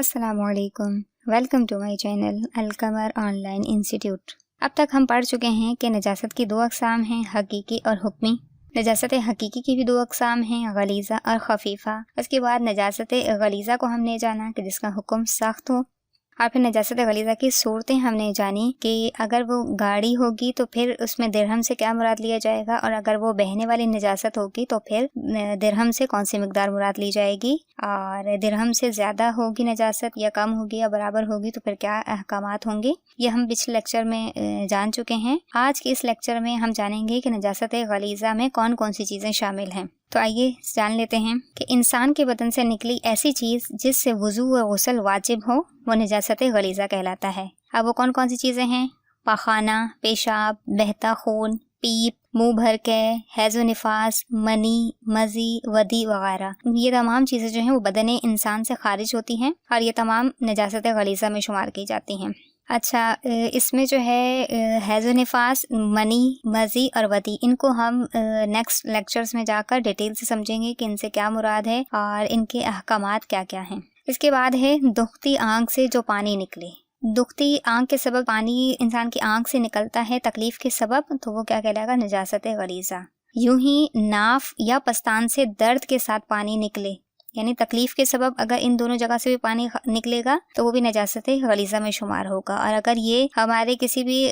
السلام علیکم، welcome to my channel القمر آن لائن انسٹیٹیوٹ۔ اب تک ہم پڑھ چکے ہیں کہ نجاست کی 2 اقسام ہیں، حقیقی اور حکمی۔ نجاست حقیقی کی بھی 2 اقسام ہیں، غلیظہ اور خفیفہ۔ اس کے بعد نجاست غلیظہ کو ہم نے جانا کہ جس کا حکم سخت ہو، اور پھر نجاست غلیظہ کی صورتیں ہم نے جانی کہ اگر وہ گاڑی ہوگی تو پھر اس میں درہم سے کیا مراد لیا جائے گا، اور اگر وہ بہنے والی نجاست ہوگی تو پھر درہم سے کون سی مقدار مراد لی جائے گی، اور درہم سے زیادہ ہوگی نجاست یا کم ہوگی یا برابر ہوگی تو پھر کیا احکامات ہوں گے۔ یہ ہم پچھلے لیکچر میں جان چکے ہیں۔ آج کے اس لیکچر میں ہم جانیں گے کہ نجاست غلیظہ میں کون کون سی چیزیں شامل ہیں۔ تو آئیے جان لیتے ہیں کہ انسان کے بدن سے نکلی ایسی چیز جس سے وضو و غسل واجب ہو وہ نجاست غلیظہ کہلاتا ہے۔ اب وہ کون کون سی چیزیں ہیں؟ پاخانہ، پیشاب، بہتا خون، پیپ، منہ بھر کے، حیض و نفاس، منی، مزی، ودی وغیرہ، یہ تمام چیزیں جو ہیں وہ بدن انسان سے خارج ہوتی ہیں اور یہ تمام نجاست غلیظہ میں شمار کی جاتی ہیں۔ اچھا، اس میں جو ہے حیض و نفاس، منی، مزی اور ودی، ان کو ہم نیکسٹ لیکچرز میں جا کر ڈیٹیل سے سمجھیں گے کہ ان سے کیا مراد ہے اور ان کے احکامات کیا کیا ہیں۔ اس کے بعد ہے دختی آنکھ سے جو پانی نکلے۔ دختی آنکھ کے سبب پانی انسان کی آنکھ سے نکلتا ہے تکلیف کے سبب، تو وہ کیا کہلائے گا؟ نجاست غلیظہ۔ یوں ہی ناف یا پستان سے درد کے ساتھ پانی نکلے، یعنی تکلیف کے سبب اگر ان دونوں جگہ سے بھی پانی نکلے گا تو وہ بھی نجاست غلیظہ میں شمار ہوگا، اور اگر یہ ہمارے کسی بھی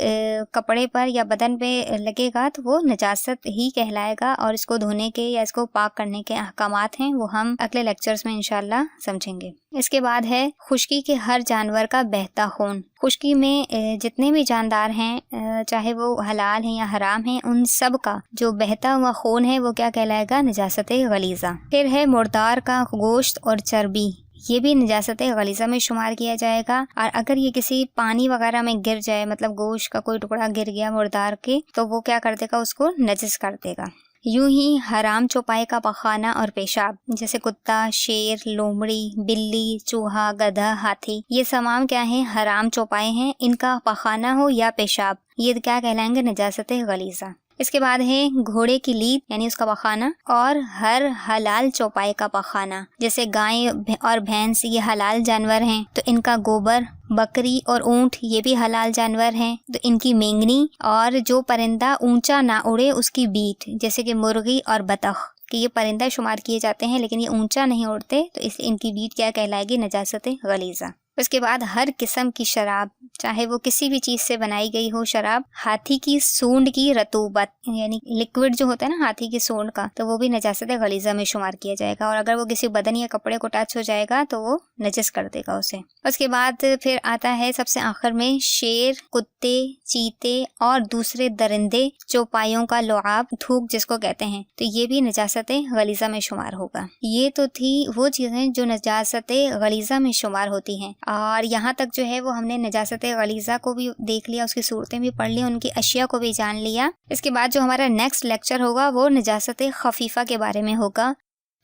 کپڑے پر یا بدن پہ لگے گا تو وہ نجاست ہی کہلائے گا، اور اس کو دھونے کے یا اس کو پاک کرنے کے احکامات ہیں وہ ہم اگلے لیکچرز میں انشاءاللہ سمجھیں گے۔ اس کے بعد ہے خشکی کے ہر جانور کا بہتا خون۔ خشکی میں جتنے بھی جاندار ہیں چاہے وہ حلال ہیں یا حرام ہیں، ان سب کا جو بہتا ہوا خون ہے وہ کیا کہلائے گا؟ نجاست غلیظہ۔ پھر ہے مردار کا گوشت اور چربی، یہ بھی نجاست غلیظہ میں شمار کیا جائے گا، اور اگر یہ کسی پانی وغیرہ میں گر جائے، مطلب گوشت کا کوئی ٹکڑا گر گیا مردار کے، تو وہ کیا کر دے گا؟ اس کو نجس کر دے گا۔ یوں ہی حرام چوپائے کا پخانہ اور پیشاب، جیسے کتا، شیر، لومڑی، بلی، چوہا، گدھا، ہاتھی، یہ تمام کیا ہیں؟ حرام چوپائے ہیں، ان کا پخانہ ہو یا پیشاب یہ کیا کہلائیں گے؟ نجاست غلیظہ۔ اس کے بعد ہے گھوڑے کی لید یعنی اس کا پخانہ، اور ہر حلال چوپائے کا پخانہ، جیسے گائے اور بھینس یہ حلال جانور ہیں تو ان کا گوبر، بکری اور اونٹ یہ بھی حلال جانور ہیں تو ان کی مینگنی، اور جو پرندہ اونچا نہ اڑے اس کی بیٹ، جیسے کہ مرغی اور بطخ، کہ یہ پرندہ شمار کیے جاتے ہیں لیکن یہ اونچا نہیں اڑتے تو اس لیے ان کی بیٹ کیا کہلائے گی؟ نجاست غلیظہ۔ اس کے بعد ہر قسم کی شراب، چاہے وہ کسی بھی چیز سے بنائی گئی ہو شراب، ہاتھی کی سونڈ کی رطوبت یعنی لکوڈ جو ہوتا ہے نا ہاتھی کی سونڈ کا، تو وہ بھی نجاست غلیظہ میں شمار کیا جائے گا، اور اگر وہ کسی بدن یا کپڑے کو ٹچ ہو جائے گا تو وہ نجس کر دے گا اسے۔ اس کے بعد پھر آتا ہے سب سے آخر میں شیر، کتے، چیتے اور دوسرے درندے چوپایوں کا لعاب، تھوک جس کو کہتے ہیں، تو یہ بھی نجاست غلیظہ میں شمار ہوگا۔ یہ تو تھی وہ چیزیں جو نجاست غلیظہ میں شمار ہوتی ہیں، اور یہاں تک جو ہے وہ ہم نے نجاست غلیظہ کو بھی دیکھ لیا، اس کی صورتیں بھی پڑھ لی، ان کی اشیاء کو بھی جان لیا۔ اس کے بعد جو ہمارا نیکسٹ لیکچر ہوگا وہ نجاست خفیفہ کے بارے میں ہوگا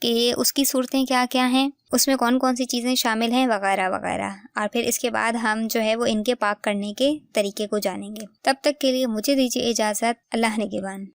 کہ اس کی صورتیں کیا کیا ہیں، اس میں کون کون سی چیزیں شامل ہیں وغیرہ وغیرہ، اور پھر اس کے بعد ہم جو ہے وہ ان کے پاک کرنے کے طریقے کو جانیں گے۔ تب تک کے لیے مجھے دیجیے اجازت، اللہ نگہبان۔